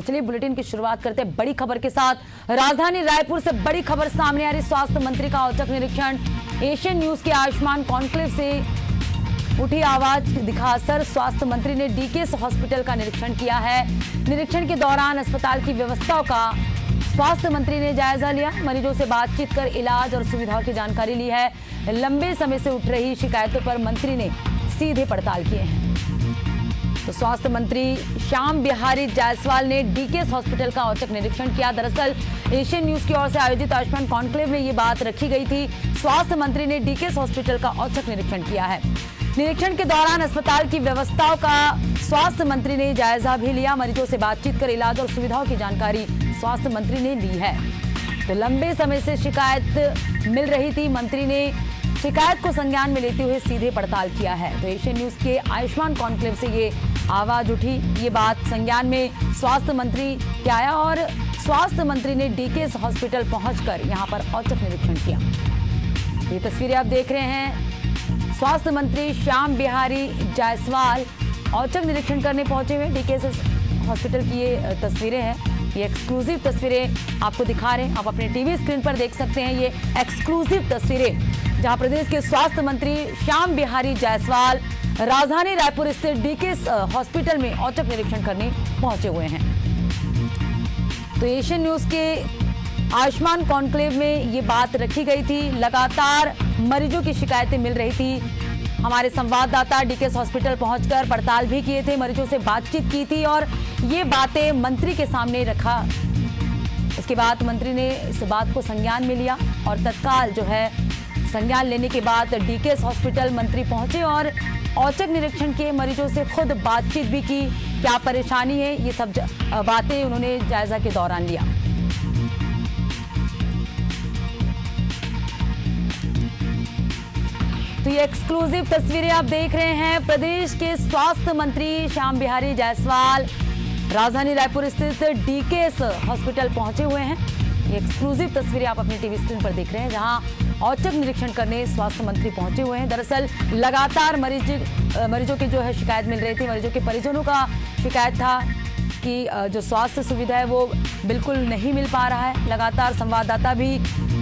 तो चलिए बुलेटिन की शुरुआत करते हैं बड़ी खबर के साथ। राजधानी रायपुर से बड़ी खबर सामने आ रही। स्वास्थ्य मंत्री का औचक निरीक्षण। एशियन न्यूज के आयुष्मान कॉन्क्लेव से उठी आवाज दिखा असर। स्वास्थ्य मंत्री ने डीकेएस हॉस्पिटल का निरीक्षण किया है। निरीक्षण के दौरान अस्पताल की व्यवस्थाओं का स्वास्थ्य मंत्री ने जायजा लिया। मरीजों से बातचीत कर इलाज और सुविधाओं की जानकारी ली है। लंबे समय से उठ रही शिकायतों पर मंत्री ने सीधे पड़ताल किए हैं। तो स्वास्थ्य मंत्री श्याम बिहारी जायसवाल ने डीकेएस हॉस्पिटल का औचक निरीक्षण किया। दरअसल एशियन न्यूज की ओर से आयोजित आयुष्मान कॉन्क्लेव में ये बात रखी गई थी। स्वास्थ्य मंत्री ने डीकेएस हॉस्पिटल का औचक निरीक्षण किया है। निरीक्षण के दौरान अस्पताल की व्यवस्थाओं का स्वास्थ्य मंत्री ने जायजा भी लिया। मरीजों से बातचीत कर इलाज और सुविधाओं की जानकारी स्वास्थ्य मंत्री ने ली है। तो लंबे समय से शिकायत मिल रही थी। मंत्री ने शिकायत को संज्ञान में लेते हुए सीधे पड़ताल किया है। तो एशियन न्यूज के आयुष्मान कॉन्क्लेव से ये आवाज उठी। ये बात संज्ञान में स्वास्थ्य मंत्री के आया और स्वास्थ्य मंत्री ने डीकेएस हॉस्पिटल पहुंचकर यहां पर औचक निरीक्षण किया। ये तस्वीरें आप देख रहे हैं। स्वास्थ्य मंत्री श्याम बिहारी जायसवाल औचक निरीक्षण करने पहुंचे हुए डीकेएस हॉस्पिटल की ये तस्वीरें हैं। ये एक्सक्लूसिव तस्वीरें आपको दिखा रहे हैं। आप अपने टीवी स्क्रीन पर देख सकते हैं। ये एक्सक्लूसिव तस्वीरें जहां प्रदेश के स्वास्थ्य मंत्री श्याम बिहारी जायसवाल राजधानी रायपुर स्थित डीकेएस हॉस्पिटल में औचक निरीक्षण करने पहुंचे हुए हैं। तो एशियन न्यूज के आयुष्मान कॉन्क्लेव में ये बात रखी गई थी। लगातार मरीजों की शिकायतें मिल रही थी। हमारे संवाददाता डीकेएस हॉस्पिटल पहुंचकर पड़ताल भी किए थे, मरीजों से बातचीत की थी और ये बातें मंत्री के सामने रखा। इसके बाद मंत्री ने इस बात को संज्ञान में लिया और तत्काल जो है संज्ञान लेने के बाद डीकेएस हॉस्पिटल मंत्री पहुंचे और औचक निरीक्षण किए। मरीजों से खुद बातचीत भी की, क्या परेशानी है, ये सब बातें उन्होंने जायजा के दौरान लिया। तो ये एक्सक्लूसिव तस्वीरें आप देख रहे हैं। प्रदेश के स्वास्थ्य मंत्री श्याम बिहारी जायसवाल राजधानी रायपुर स्थित डीकेएस हॉस्पिटल पहुंचे हुए हैं। ये एक्सक्लूसिव तस्वीरें आप अपने टीवी स्क्रीन पर देख रहे हैं, जहां औचक निरीक्षण करने स्वास्थ्य मंत्री पहुंचे हुए हैं। दरअसल लगातार मरीजों की जो है शिकायत मिल रही थी। मरीजों के परिजनों का शिकायत था कि जो स्वास्थ्य सुविधा है वो बिल्कुल नहीं मिल पा रहा है। लगातार संवाददाता भी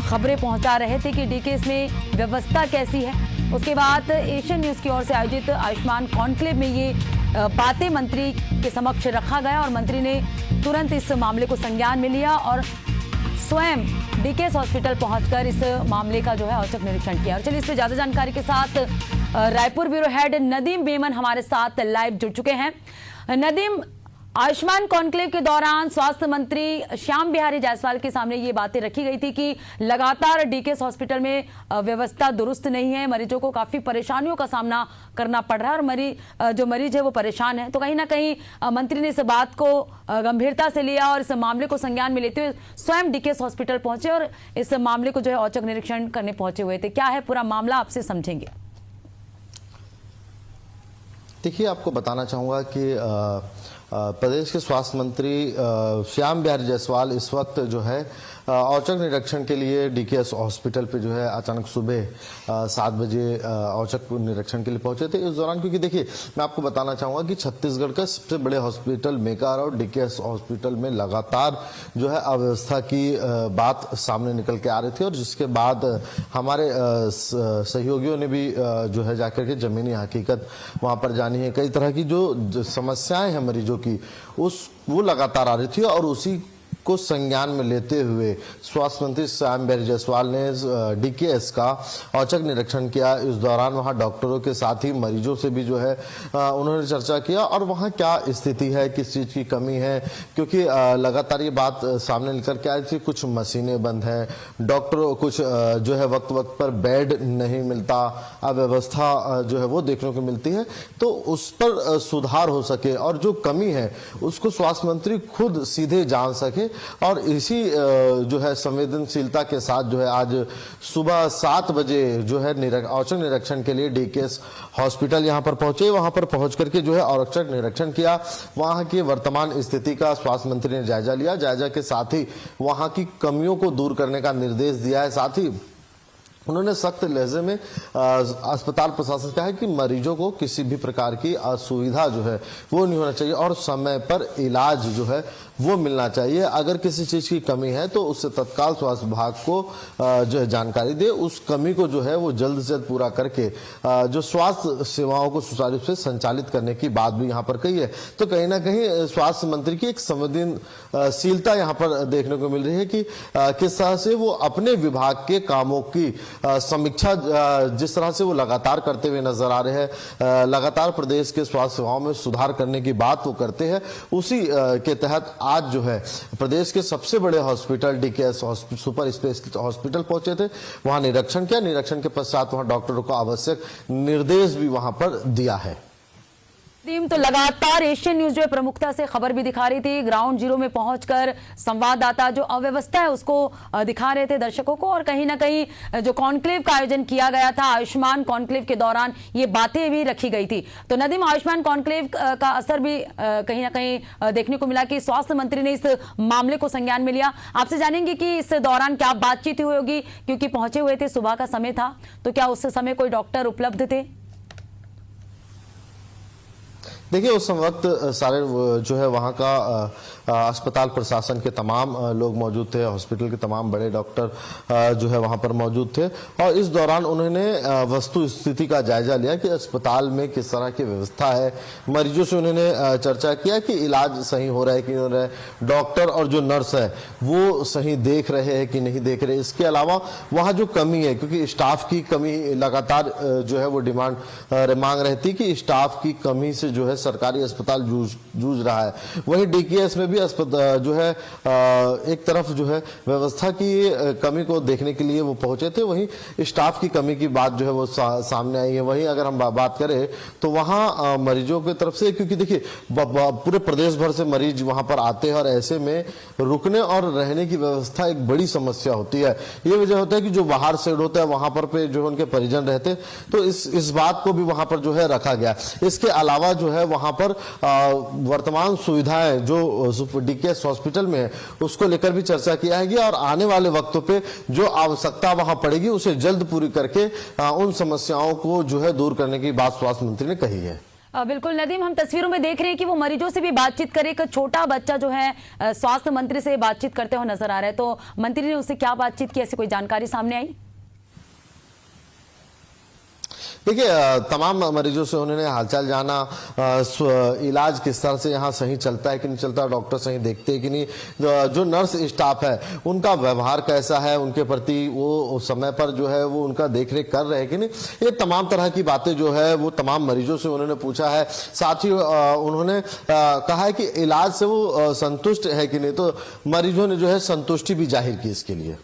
खबरें पहुंचा रहे थे कि डीकेएस में व्यवस्था कैसी है। उसके बाद एशियन न्यूज की ओर से आयोजित आयुष्मान कॉन्क्लेव में ये बातें मंत्री के समक्ष रखा गया और मंत्री ने तुरंत इस मामले को संज्ञान में लिया और स्वयं डीकेएस हॉस्पिटल पहुंचकर इस मामले का जो है औचक निरीक्षण किया। और चलिए इस पर ज्यादा जानकारी के साथ रायपुर ब्यूरो हेड नदीम मेमन हमारे साथ लाइव जुड़ चुके हैं। नदीम, आयुष्मान कॉन्क्लेव के दौरान स्वास्थ्य मंत्री श्याम बिहारी जायसवाल के सामने ये बातें रखी गई थी कि लगातार डीकेएस हॉस्पिटल में व्यवस्था दुरुस्त नहीं है, मरीजों को काफी परेशानियों का सामना करना पड़ रहा है और जो मरीज है वो परेशान है। तो कहीं ना कहीं मंत्री ने इस बात को गंभीरता से लिया और इस मामले को संज्ञान में लेते हुए स्वयं डीकेएस हॉस्पिटल पहुंचे और इस मामले को जो है औचक निरीक्षण करने पहुंचे हुए थे। क्या है पूरा मामला, आपसे समझेंगे। देखिए, आपको बताना चाहूँगा कि प्रदेश के स्वास्थ्य मंत्री श्याम बिहारी जायसवाल इस वक्त जो है औचक निरीक्षण के लिए डीकेएस हॉस्पिटल पे जो है अचानक सुबह 7 बजे औचक निरीक्षण के लिए पहुंचे थे। इस दौरान क्योंकि देखिए, मैं आपको बताना चाहूँगा कि छत्तीसगढ़ का सबसे बड़े हॉस्पिटल मेकार और डीकेएस हॉस्पिटल में लगातार जो है अव्यवस्था की बात सामने निकल के आ रही थी और जिसके बाद हमारे सहयोगियों ने भी जो है जाकर के जमीनी हकीकत वहाँ पर जानी है। कई तरह की जो समस्याएं हैं मरीजों की वो लगातार आ रही थी और उसी को संज्ञान में लेते हुए स्वास्थ्य मंत्री श्याम बिहारी जायसवाल ने डीकेएस का औचक निरीक्षण किया। इस दौरान वहां डॉक्टरों के साथ ही मरीजों से भी जो है उन्होंने चर्चा किया और वहां क्या स्थिति है, किस चीज की कमी है, क्योंकि लगातार ये बात सामने निकल के आई थी। कुछ मशीनें बंद हैं, डॉक्टरों कुछ जो है वक्त वक्त पर बेड नहीं मिलता, अव्यवस्था जो है वो देखने को मिलती है। तो उस पर सुधार हो सके और जो कमी है उसको स्वास्थ्य मंत्री खुद सीधे जान सके और इसी जो है संवेदनशीलता के साथ जो है आज सुबह 7 बजे जो है औचक निरीक्षण के लिए डीकेएस हॉस्पिटल यहां पर पहुंचे। वहां पर पहुंच करके जो है औचक निरीक्षण किया। वहां की वर्तमान स्थिति का स्वास्थ्य मंत्री ने जायजा लिया। जायजा के साथ ही वहां की कमियों को दूर करने का निर्देश दिया है। साथ ही उन्होंने सख्त लहजे में अस्पताल प्रशासन कहा है कि मरीजों को किसी भी प्रकार की असुविधा जो है वो नहीं होना चाहिए और समय पर इलाज जो है वो मिलना चाहिए। अगर किसी चीज की कमी है तो उससे तत्काल स्वास्थ्य विभाग को जो है जानकारी दे, उस कमी को जो है वो जल्द से जल्द पूरा करके जो स्वास्थ्य सेवाओं को सुचारू रूप से संचालित करने की बात भी यहाँ पर कही है। तो कहीं ना कहीं स्वास्थ्य मंत्री की एक संवेदनशीलता यहाँ पर देखने को मिल रही है कि किस तरह से वो अपने विभाग के कामों की समीक्षा जिस तरह से वो लगातार करते हुए नजर आ रहे हैं, लगातार प्रदेश के स्वास्थ्य सेवाओं में सुधार करने की बात वो करते हैं। उसी के तहत आज जो है प्रदेश के सबसे बड़े hospital DKS super speciality hospital पहुंचे थे, वहां निरीक्षण किया। निरीक्षण के पश्चात वहां डॉक्टरों को आवश्यक निर्देश भी वहां पर दिया है। तो लगातार एशियन न्यूज जो है प्रमुखता से खबर भी दिखा रही थी, ग्राउंड जीरो में पहुंचकर संवाददाता जो अव्यवस्था है उसको दिखा रहे थे दर्शकों को, और कहीं ना कहीं जो कॉन्क्लेव का आयोजन किया गया था, आयुष्मान कॉन्क्लेव के दौरान ये बातें भी रखी गई थी। तो नदीम, आयुष्मान कॉन्क्लेव का असर भी कहीं ना कहीं देखने को मिला कि स्वास्थ्य मंत्री ने इस मामले को संज्ञान में लिया। आपसे जानेंगे कि इस दौरान क्या बातचीत हुई होगी, क्योंकि पहुंचे हुए थे, सुबह का समय था, तो क्या उस समय कोई डॉक्टर उपलब्ध थे? देखिए, उस वक्त सारे जो है वहाँ का अस्पताल प्रशासन के तमाम लोग मौजूद थे, हॉस्पिटल के तमाम बड़े डॉक्टर जो है वहाँ पर मौजूद थे, और इस दौरान उन्होंने वस्तु स्थिति का जायजा लिया कि अस्पताल में किस तरह की व्यवस्था है। मरीजों से उन्होंने चर्चा किया कि इलाज सही हो रहा है कि नहीं हो रहा है, डॉक्टर और जो नर्स है वो सही देख रहे हैं कि नहीं देख रहे। इसके अलावा वहाँ जो कमी है, क्योंकि स्टाफ की कमी लगातार जो है वो मांग रहती कि स्टाफ की कमी से जो है सरकारी अस्पताल जूझ रहा है। वहीं डीकेएस में भी जो है एक तरफ जो है व्यवस्था की कमी को देखने के लिए वो पहुंचे थे, वहीं स्टाफ की कमी की बात जो है वो सामने आई है। वहीं अगर हम बात करें तो वहां मरीजों की तरफ से, क्योंकि देखिए पूरे प्रदेश भर से मरीज वहां पर आते हैं और ऐसे में रुकने और रहने की व्यवस्था एक बड़ी समस्या होती है। ये वजह होता है कि जो बाहर से होता है वहां पर पे जो उनके परिजन रहते, तो इस बात को भी वहां पर जो है रखा गया। इसके अलावा जो है वहां पर वर्तमान सुविधाएं जो डीकेएस हॉस्पिटल में है उसको लेकर भी चर्चा किया है, और आने वाले वक्तों पे जो आवश्यकता वहां पड़ेगी उसे जल्द पूरी करके उन समस्याओं को जो है दूर करने की बात स्वास्थ्य मंत्री ने कही है। बिल्कुल नदीम, हम तस्वीरों में देख रहे हैं कि वो मरीजों से भी बातचीत करे। एक छोटा बच्चा जो है स्वास्थ्य मंत्री से बातचीत करते हुए नजर आ रहा है, तो मंत्री ने उससे क्या बातचीत की, ऐसी कोई जानकारी सामने आई? देखिए, तमाम मरीजों से उन्होंने हालचाल जाना, इलाज किस तरह से यहाँ सही चलता है कि नहीं चलता, डॉक्टर सही देखते हैं कि नहीं, जो नर्स स्टाफ है उनका व्यवहार कैसा है, उनके प्रति वो समय पर जो है वो उनका देखरेख कर रहे हैं कि नहीं, ये तमाम तरह की बातें जो है वो तमाम मरीजों से उन्होंने पूछा है। साथ ही उन्होंने कहा है कि इलाज से वो संतुष्ट है कि नहीं, तो मरीजों ने जो है संतुष्टि भी जाहिर की इसके लिए।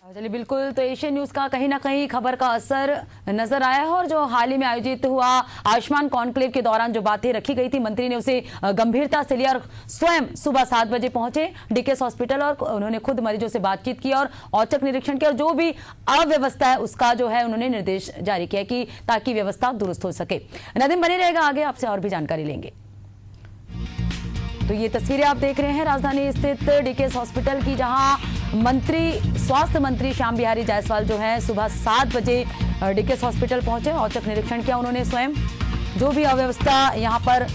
चलिए, बिल्कुल, तो एशियन न्यूज का कहीं ना कहीं खबर का असर नजर आया है, और जो हाल ही में आयोजित हुआ आयुष्मान कॉन्क्लेव के दौरान जो बातें रखी गई थी, मंत्री ने उसे गंभीरता से लिया और स्वयं सुबह 7 बजे पहुंचे डीकेएस हॉस्पिटल, और उन्होंने खुद मरीजों से बातचीत की और औचक निरीक्षण किया, और जो भी अव्यवस्था है उसका जो है उन्होंने निर्देश जारी किया कि ताकि व्यवस्था दुरुस्त हो सके। नदीम बने रहेगा, आगे आपसे और भी जानकारी लेंगे। तो ये तस्वीरें आप देख रहे हैं राजधानी स्थित डीकेएस हॉस्पिटल की, जहां स्वास्थ्य मंत्री श्याम बिहारी जायसवाल जो है सुबह 7 बजे डीकेएस हॉस्पिटल पहुंचे, औचक निरीक्षण किया उन्होंने स्वयं। जो भी अव्यवस्था यहां पर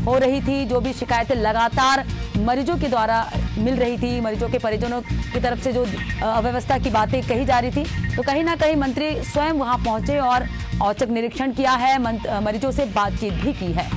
हो रही थी, जो भी शिकायतें लगातार मरीजों के द्वारा मिल रही थी, मरीजों के परिजनों की तरफ से जो अव्यवस्था की बातें कही जा रही थी, तो कहीं ना कहीं मंत्री स्वयं वहां पहुंचे और औचक निरीक्षण किया है, मरीजों से बातचीत भी की है।